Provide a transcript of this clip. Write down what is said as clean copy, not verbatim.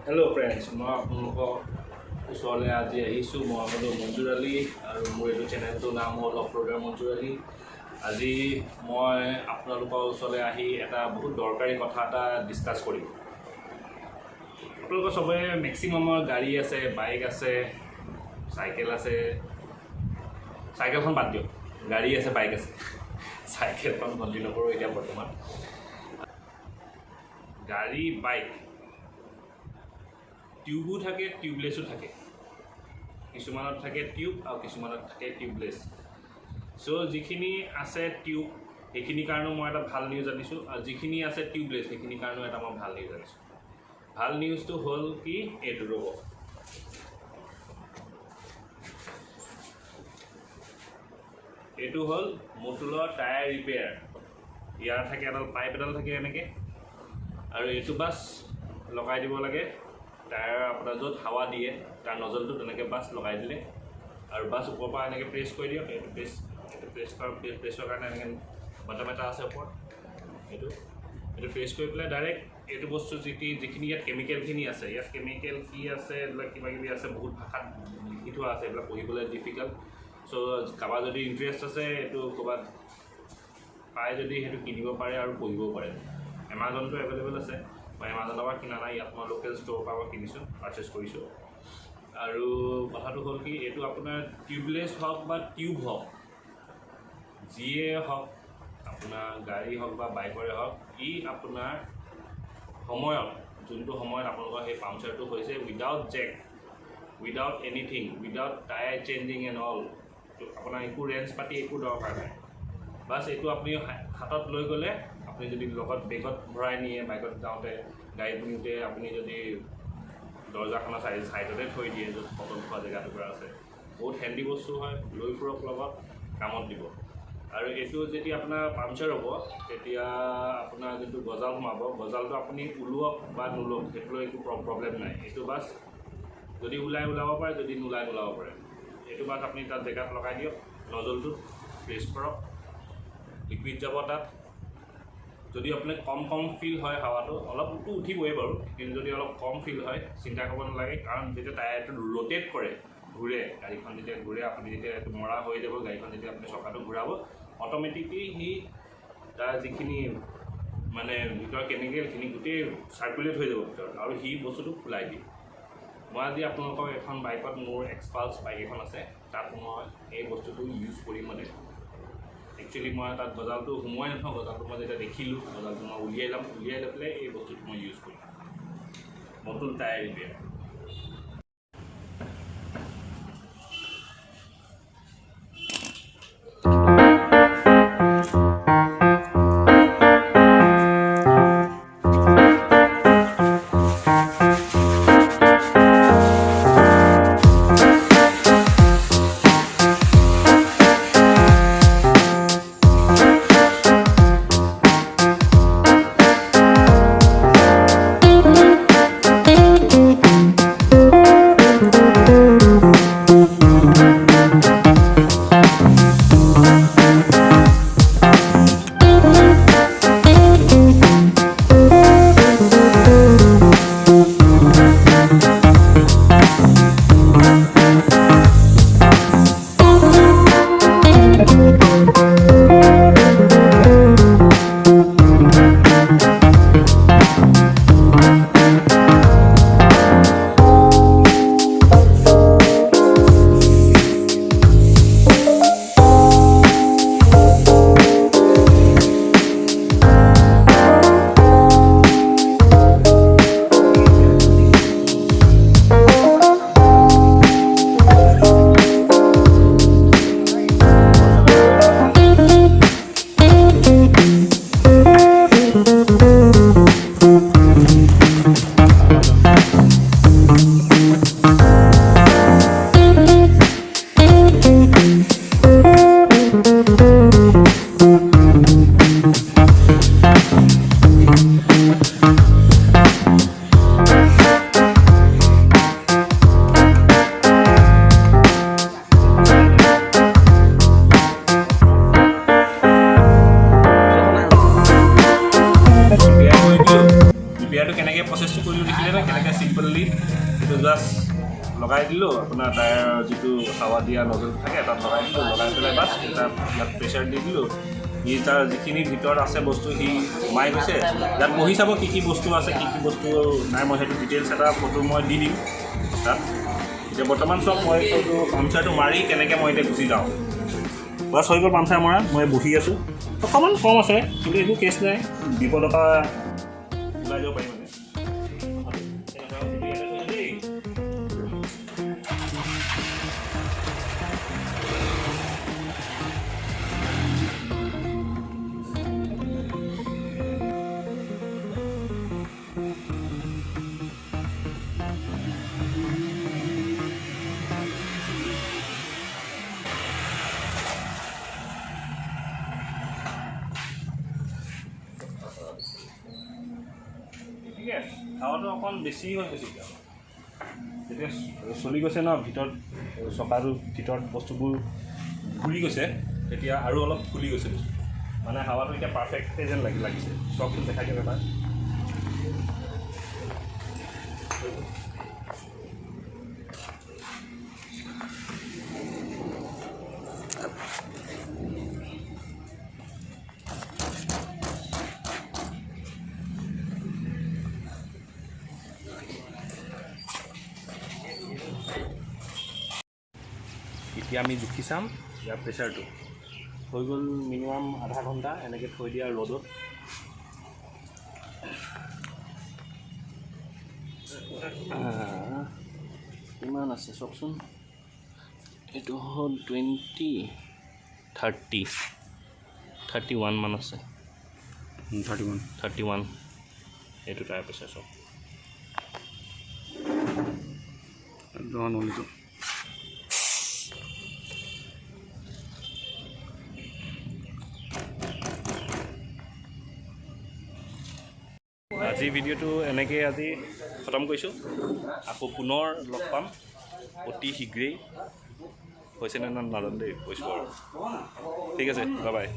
Hello' friends, মই আপোনালোকৰ ওচৰলৈ আজি আহিছোঁ। মই আপোনালোকৰ মঞ্জুৰ আলী আৰু মোৰ এইটো চেনেলটোৰ নাম হ'ল অফৰোডাৰ মঞ্জুৰ আলী। আজি মই আপোনালোকৰ ওচৰলৈ আহি এটা বহুত দৰকাৰী কথা এটা ডিছকাছ কৰিম। আপোনালোকৰ চবৰে মেক্সিমামৰ গাড়ী আছে, বাইক আছে, চাইকেল আছে। চাইকেলখন বাদ দিয়ক, গাড়ী আছে, বাইক আছে। চাইকেলখন গন্তি নকৰোঁ এতিয়া বৰ্তমান। গাড়ী, বাইক, টিউবো থাকে, টিউবলেছো থাকে। কিছুমানত থাকে টিউব আৰু কিছুমানত থাকে টিউবলেছ। চ' যিখিনি আছে টিউব সেইখিনিৰ কাৰণেও মই এটা ভাল নিউজ আনিছোঁ, আৰু যিখিনি আছে টিউবলেছ সেইখিনিৰ কাৰণেও এটা মই ভাল নিউজ আনিছোঁ। ভাল নিউজটো হ'ল কি, এইটো ৰ'ব। এইটো হ'ল মটুলৰ টায়াৰ ৰিপেয়াৰ। ইয়াৰ থাকে এডাল পাইপ এডাল থাকে এনেকৈ, আৰু এইটো বাছ লগাই দিব লাগে টায়াৰ আপোনাৰ য'ত হাৱা দিয়ে তাৰ নজলটো, তেনেকৈ বাছ লগাই দিলে আৰু বাছ ওপৰৰ পৰা এনেকৈ প্ৰেছ কৰি দিয়ক। এইটো প্ৰেছৰ কাৰণে এনেকৈ বাটম এটা আছে ওপৰত, এইটো প্ৰেছ কৰি পেলাই ডাইৰেক্ট এইটো বস্তু যিখিনি ইয়াত কেমিকেলখিনি আছে, ইয়াত কেমিকেল কি আছে এইবিলাক কিবাকিবি আছে, বহুত ভাষাত লিখি থোৱা আছে, এইবিলাক পঢ়িবলৈ ডিফিকাল্ট। চ' কাৰোবাৰ যদি ইণ্টাৰেষ্ট আছে, এইটো ক'ৰবাত পাই যদি সেইটো কিনিব পাৰে আৰু পঢ়িবও পাৰে। এমাজনটো এভেইলেবল আছে, মই এমাজনৰ পৰা কিনা নাই, ইয়াত মই লোকেল ষ্ট'ৰৰ পৰা মই কিনিছোঁ, পাৰ্চেছ কৰিছোঁ। আৰু কথাটো হ'ল কি, এইটো আপোনাৰ টিউবলেছ হওক বা টিউব হওক, যিয়ে হওক, আপোনাৰ গাড়ী হওক বা বাইকৰে হওক, ই আপোনাৰ সময়ত, যোনটো সময়ত আপোনালোকৰ সেই পাংচাৰটো হৈছে, without jack, without anything, without tyre changing and all, আপোনাৰ একো ৰেঞ্জ পাতি একো দৰকাৰ নাই। বাছ এইটো আপুনি হাতত লৈ গ'লে, আপুনি যদি লগত বেগত ভৰাই নিয়ে, বাইকত যাওঁতে, গাড়ীত নিওঁতে আপুনি যদি দৰ্জাখনৰ ছাইডতে থৈ দিয়ে, য'ত বটল থোৱা জেগাটুকুৰা আছে, বহুত হেণ্ডি বস্তু হয়, লৈ ফুৰক লগত, কামত দিব। আৰু এইটো যেতিয়া আপোনাৰ পাংচাৰ হ'ব, তেতিয়া আপোনাৰ যোনটো গজাল সোমাব, গজালটো আপুনি ওলোৱাক বা নোলাওক, সেইটো একো প্ৰব্লেম নাই। এইটো বাছ যদি ওলাব পাৰে, যদি নোলাব পাৰে। এইটো বাছ আপুনি তাত জেগাত লগাই দিয়ক, নজলটোত প্ৰেছ কৰক, লিকুইড যাব তাত। যদি আপোনাৰ কম ফিল হয় হাৱাটো, অলপতো উঠিবই বাৰু, কিন্তু যদি অলপ কম ফিল হয় চিন্তা কৰিব নালাগে, কাৰণ যেতিয়া টায়াৰটো ৰ'টেট কৰে, ঘূৰে, গাড়ীখন যেতিয়া ঘূৰে, আপুনি যেতিয়া এইটো মৰা হৈ যাব, গাড়ীখন যেতিয়া আপুনি চকাটো ঘূৰাব, অট'মেটিকলি সি তাৰ যিখিনি মানে ভিতৰৰ কেমিকেলখিনি গোটেই চাৰ্কুলেট হৈ যাব ভিতৰত, আৰু সি বস্তুটো খোলাই দিয়ে। মই আজি আপোনালোকক এখন বাইকত, মোৰ এক্সপালছ বাইক এখন আছে, তাত মই এই বস্তুটো ইউজ কৰি মানে একচুৱেলি মই তাত গজালটো সোমোৱাই নথওঁ, গজালটো মই যেতিয়া দেখিলোঁ, গজালটো মই উলিয়াই লৈ পেলাই এই বস্তুটো মই ইউজ কৰিম, মটুল টায়াৰ ৰিপেয়াৰ। লগাই দিলোঁ আপোনাৰ টায়াৰ যিটো হাৱা দিয়া নজল থাকে তাত লগাই দিলোঁ, লগাই পেলাই বাছ তাত ইয়াত প্ৰেছাৰ দি দিলোঁ। সি তাৰ যিখিনি ভিতৰত আছে বস্তু সি সোমাই গৈছে, ইয়াত বহি চাব কি কি বস্তু আছে কি কি বস্তু নাই, মই সেইটো ডিটেইলছ এটা ফটো মই দি দিম তাত। এতিয়া বৰ্তমান চব মই এইটো পামচাৰটো মাৰি কেনেকৈ মই এতিয়া গুচি যাওঁ। বাছ হৈ গ'ল পামচাৰ মৰা, মই বহি আছোঁ। অকণমান কম আছে কিন্তু একো কেছ নাই, বিপদৰ পৰা ওলাই যাব পাৰিম মানে। ঠিক আছে, হাৱাটো অকণ বেছি হৈ গৈছে এতিয়া, যেতিয়া চলি গৈছে ন ভিতৰত চকাটো ভিতৰত বস্তুবোৰ ঘূৰি গৈছে, তেতিয়া আৰু অলপ ফুলি গৈছে বস্তু, মানে হাৱাটো এতিয়া পাৰফেক্টে যেন লাগিছে। চবটো দেখাই দিম এবাৰ। এতিয়া আমি জুখি চাম ইয়াৰ প্ৰেছাৰটো। হৈ গ'ল মিনিমাম আধা ঘণ্টা এনেকৈ থৈ দিয়া ৰ'দত। কিমান আছে চাওকচোন, এইটো হ'ল 31 মান আছে। 31 এইটো টায়াৰ প্ৰেছাৰ চব। আজি ভিডিঅ'টো এনেকৈ আজি খতম কৰিছোঁ। আকৌ পুনৰ লগ পাম অতি শীঘ্ৰেই। হৈছেনে নাজানো দেই, কৈছোঁ আৰু। ঠিক আছে, বাই বাই।